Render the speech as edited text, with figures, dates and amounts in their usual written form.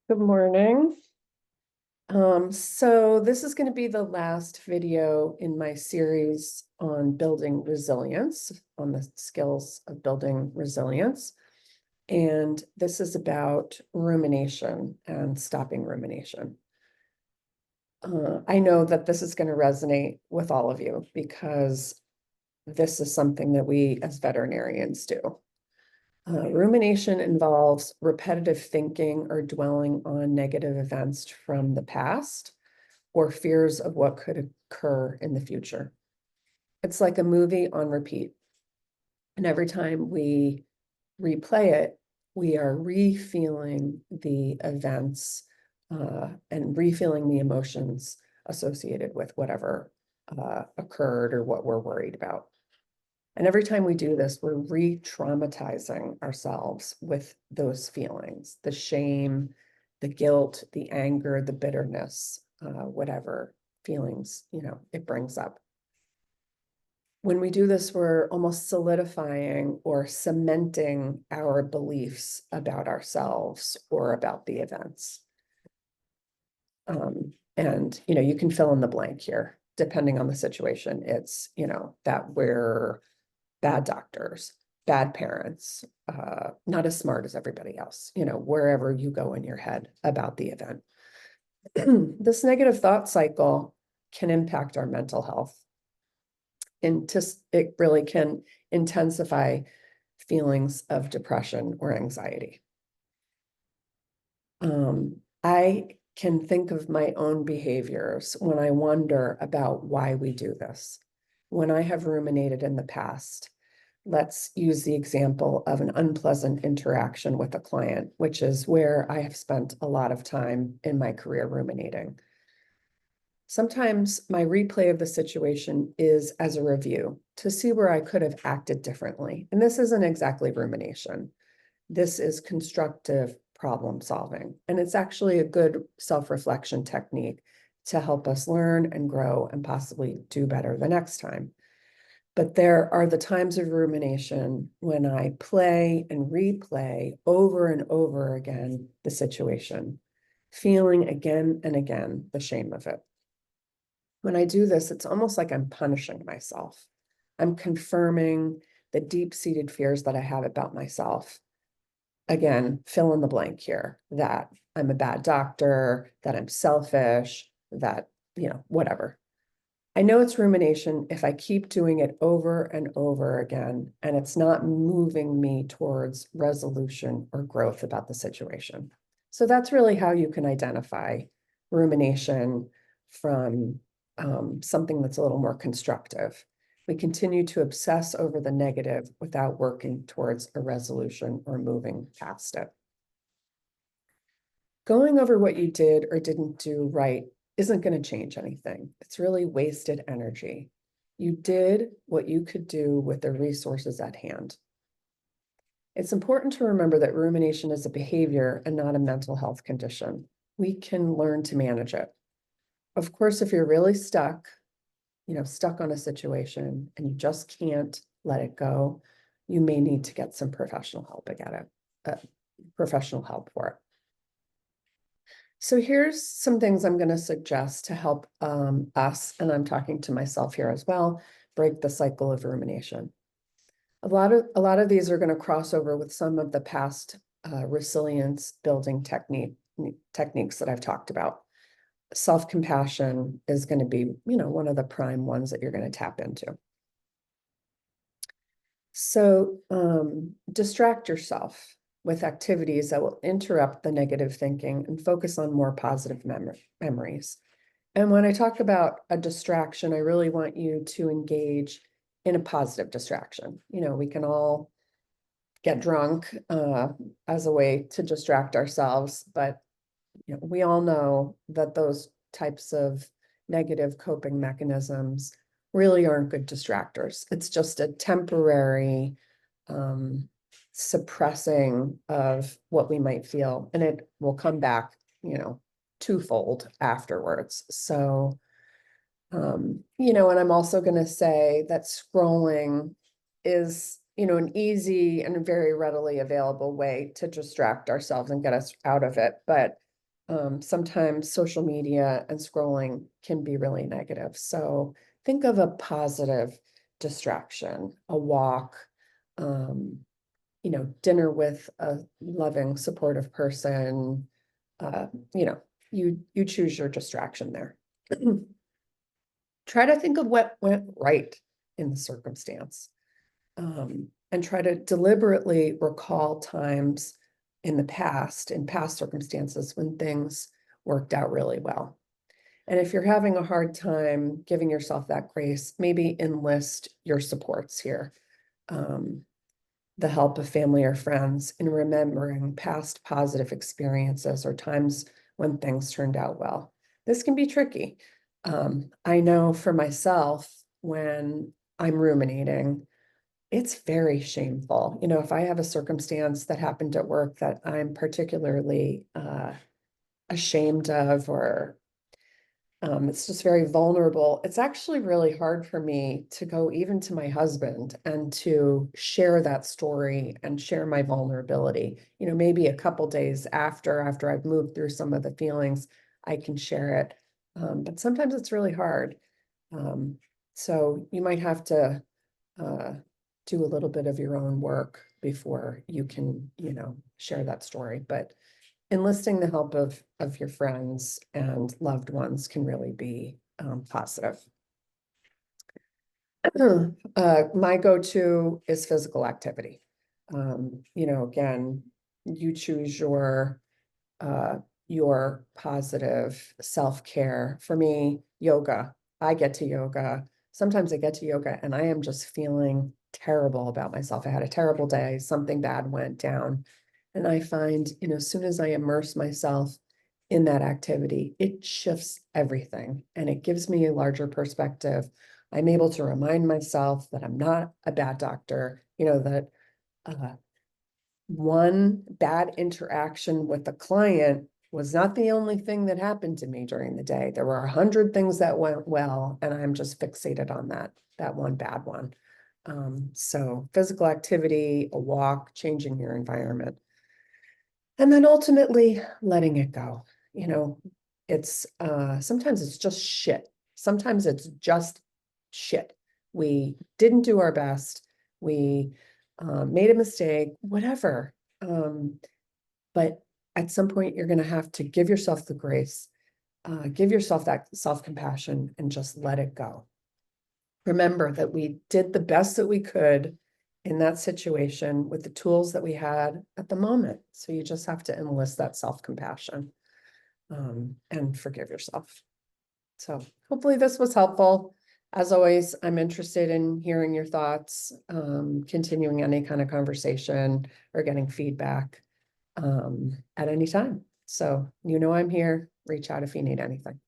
Good morning. So this is going to be the last video in my series on building resilience, on the skills of building resilience. And this is about rumination and stopping rumination. I know that this is going to resonate with all of you because this is something that we as veterinarians do. Rumination involves repetitive thinking or dwelling on negative events from the past or fears of what could occur in the future. It's like a movie on repeat. And every time we replay it, we are re-feeling the events and re-feeling the emotions associated with whatever occurred or what we're worried about. And every time we do this, we're re-traumatizing ourselves with those feelings, the shame, the guilt, the anger, the bitterness, whatever feelings, it brings up. When we do this, we're almost solidifying or cementing our beliefs about ourselves or about the events. And you can fill in the blank here, depending on the situation. It's, that we're bad doctors, bad parents, not as smart as everybody else, wherever you go in your head about the event. This negative thought cycle can impact our mental health. And it really can intensify feelings of depression or anxiety. I can think of my own behaviors when I wonder about why we do this. When I have ruminated in the past, let's use the example of an unpleasant interaction with a client, which is where I have spent a lot of time in my career ruminating. Sometimes my replay of the situation is as a review to see where I could have acted differently. And this isn't exactly rumination. This is constructive problem solving. And it's actually a good self-reflection technique to help us learn and grow and possibly do better the next time. But there are the times of rumination when I play and replay over and over again the situation, feeling again and again the shame of it. When I do this, it's almost like I'm punishing myself. I'm confirming the deep-seated fears that I have about myself. Again, fill in the blank here, that I'm a bad doctor, that I'm selfish, that, whatever. I know it's rumination if I keep doing it over and over again, and it's not moving me towards resolution or growth about the situation. So that's really how you can identify rumination from something that's a little more constructive. We continue to obsess over the negative without working towards a resolution or moving past it. Going over what you did or didn't do right isn't going to change anything. It's really wasted energy. You did what you could do with the resources at hand. It's important to remember that rumination is a behavior and not a mental health condition. We can learn to manage it. Of course, if you're really stuck on a situation and you just can't let it go, you may need to get some professional help for it. So here's some things I'm going to suggest to help us, and I'm talking to myself here as well, break the cycle of rumination. A lot of these are going to cross over with some of the past resilience building techniques that I've talked about. Self-compassion is going to be, one of the prime ones that you're going to tap into. So distract yourself with activities that will interrupt the negative thinking and focus on more positive memories. And when I talk about a distraction, I really want you to engage in a positive distraction. We can all get drunk as a way to distract ourselves, but we all know that those types of negative coping mechanisms really aren't good distractors. It's just a temporary suppressing of what we might feel, and it will come back, twofold afterwards. So, and I'm also going to say that scrolling is, an easy and very readily available way to distract ourselves and get us out of it. But sometimes social media and scrolling can be really negative. So think of a positive distraction, a walk, um, dinner with a loving, supportive person. Uh, you know, you choose your distraction there. Try to think of what went right in the circumstance, and try to deliberately recall times in the past, in past circumstances, when things worked out really well. And if you're having a hard time giving yourself that grace, maybe enlist your supports here. The help of family or friends in remembering past positive experiences or times when things turned out well. This can be tricky. I know for myself, when I'm ruminating, it's very shameful. If I have a circumstance that happened at work that I'm particularly ashamed of, or it's just very vulnerable, it's actually really hard for me to go even to my husband and to share that story and share my vulnerability. Maybe a couple days after I've moved through some of the feelings, I can share it. But sometimes it's really hard. Um, so you might have to uh, do a little bit of your own work before you can, share that story. But enlisting the help of your friends and loved ones can really be positive. My go-to is physical activity. Again, you choose uh, your positive self-care. For me, yoga. I get to yoga. Sometimes I get to yoga and I am just feeling terrible about myself. I had a terrible day, something bad went down. And I find, as soon as I immerse myself in that activity, it shifts everything and it gives me a larger perspective. I'm able to remind myself that I'm not a bad doctor, that uh, one bad interaction with the client was not the only thing that happened to me during the day. There were 100 things that went well, and I'm just fixated on that one bad one. So physical activity, a walk, changing your environment, and then ultimately letting it go. It's sometimes it's just shit. Sometimes it's just shit. We didn't do our best. We made a mistake, whatever. But at some point, you're going to have to give yourself the grace, give yourself that self-compassion, and just let it go. Remember that we did the best that we could in that situation with the tools that we had at the moment. So you just have to enlist that self-compassion, and forgive yourself. So hopefully this was helpful. As always, I'm interested in hearing your thoughts, continuing any kind of conversation or getting feedback at any time. So I'm here. Reach out if you need anything.